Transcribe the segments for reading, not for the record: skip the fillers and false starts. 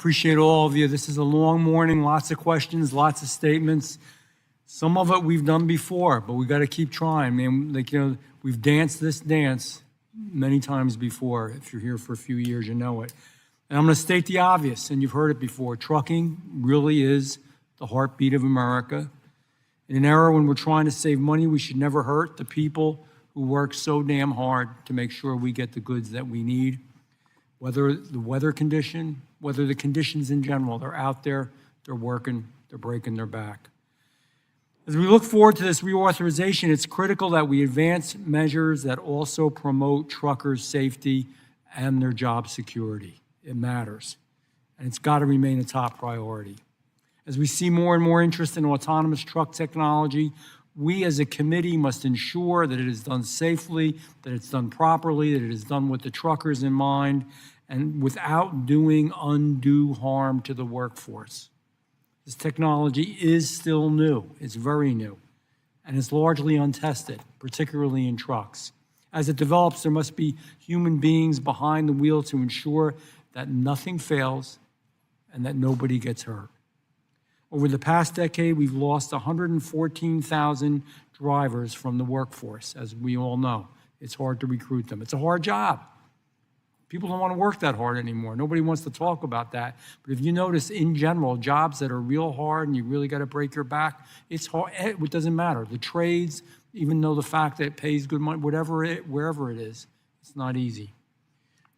appreciate all of you. This is a long morning, lots of questions, lots of statements. Some of it we've done before, but we got to keep trying. I mean, we've danced this dance many times before. If you're here for a few years, you know it. And I'm going to state the obvious, and you've heard it before. Trucking really is the heartbeat of America. In an era when we're trying to save money, we should never hurt the people who work so damn hard to make sure we get the goods that we need. Whether the weather condition, whether the conditions in general, they're out there, they're working, they're breaking their back. As we look forward to this reauthorization, it's critical that we advance measures that also promote truckers' safety and their job security. It matters, and it's got to remain a top priority. As we see more and more interest in autonomous truck technology, we as a committee must ensure that it is done safely, that it's done properly, that it is done with the truckers in mind, and without doing undue harm to the workforce. This technology is still new. It's very new, and it's largely untested, particularly in trucks. As it develops, there must be human beings behind the wheel to ensure that nothing fails and that nobody gets hurt. Over the past decade, we've lost 114,000 drivers from the workforce, as we all know. It's hard to recruit them. It's a hard job. People don't want to work that hard anymore. Nobody wants to talk about that. But if you notice, in general, jobs that are real hard and you really got to break your back, it's hard. It doesn't matter. The trades, even though the fact that it pays good money, wherever it is, it's not easy.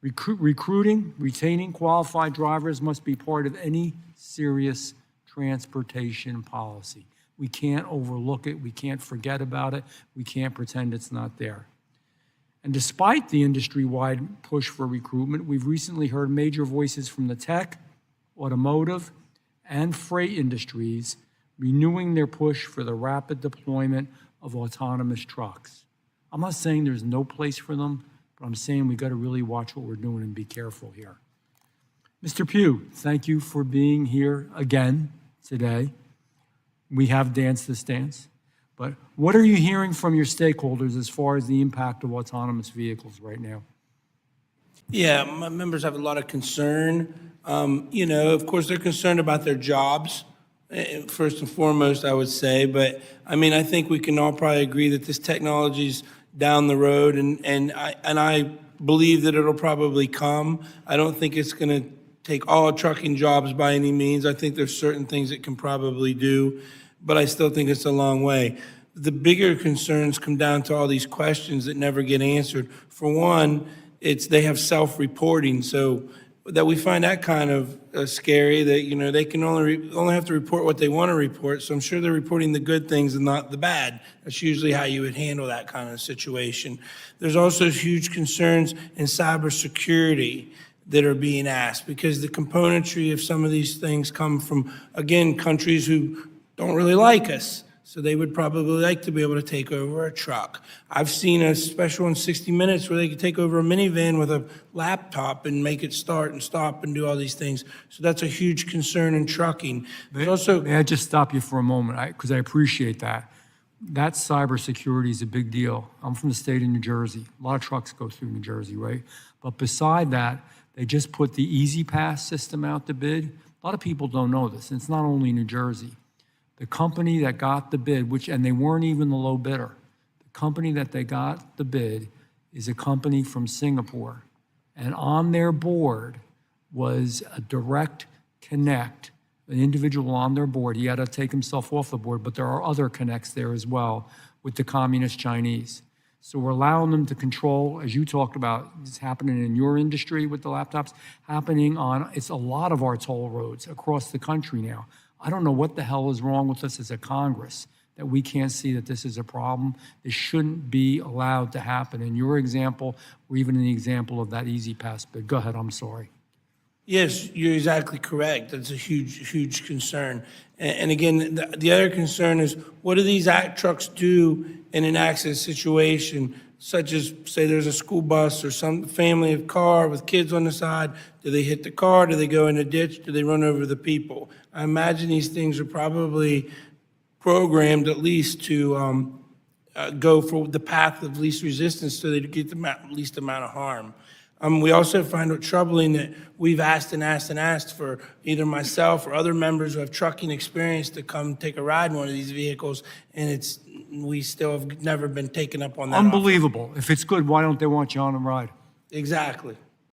Recruiting, retaining qualified drivers must be part of any serious transportation policy. We can't overlook it. We can't forget about it. We can't pretend it's not there. And despite the industry-wide push for recruitment, we've recently heard major voices from the tech, automotive, and freight industries renewing their push for the rapid deployment of autonomous trucks. I'm not saying there's no place for them, but I'm saying we got to really watch what we're doing and be careful here. Mr. Pugh, thank you for being here again today. We have danced this dance. But what are you hearing from your stakeholders as far as the impact of autonomous vehicles right now? Yeah, my members have a lot of concern. Of course, they're concerned about their jobs, first and foremost, I would say. But, I think we can all probably agree that this technology's down the road, and I believe that it'll probably come. I don't think it's going to take all trucking jobs by any means. I think there's certain things it can probably do, but I still think it's a long way. The bigger concerns come down to all these questions that never get answered. For one, they have self-reporting, so that we find that kind of scary, that they can only have to report what they want to report. So I'm sure they're reporting the good things and not the bad. That's usually how you would handle that kind of situation. There's also huge concerns in cybersecurity that are being asked, because the componentry of some of these things come from, again, countries who don't really like us. So they would probably like to be able to take over a truck. I've seen a special in 60 Minutes where they could take over a minivan with a laptop and make it start and stop and do all these things. So that's a huge concern in trucking. May I just stop you for a moment, because I appreciate that. That cybersecurity is a big deal. I'm from the state of New Jersey. A lot of trucks go through New Jersey, right? But beside that, they just put the Easy Pass system out to bid. A lot of people don't know this, and it's not only New Jersey. The company that got the bid, and they weren't even the low bidder, the company that they got the bid is a company from Singapore. And on their board was a direct connect, an individual on their board. He had to take himself off the board, but there are other connects there as well with the communist Chinese. So we're allowing them to control, as you talked about, it's happening in your industry with the laptops, it's a lot of our toll roads across the country now. I don't know what the hell is wrong with us as a Congress that we can't see that this is a problem. This shouldn't be allowed to happen. In your example, or even in the example of that Easy Pass bid. Go ahead, I'm sorry. Yes, you're exactly correct. That's a huge, huge concern. And again, the other concern is, what do these trucks do in an accident situation, such as, say, there's a school bus or some family of car with kids on the side? Do they hit the car? Do they go in a ditch? Do they run over the people? I imagine these things are probably programmed at least to go for the path of least resistance so they get the least amount of harm. We also find it troubling that we've asked and asked and asked for either myself or other members who have trucking experience to come take a ride in one of these vehicles, and we still have never been taken up on that offer. Unbelievable. If it's good, why don't they want you on a ride? Exactly.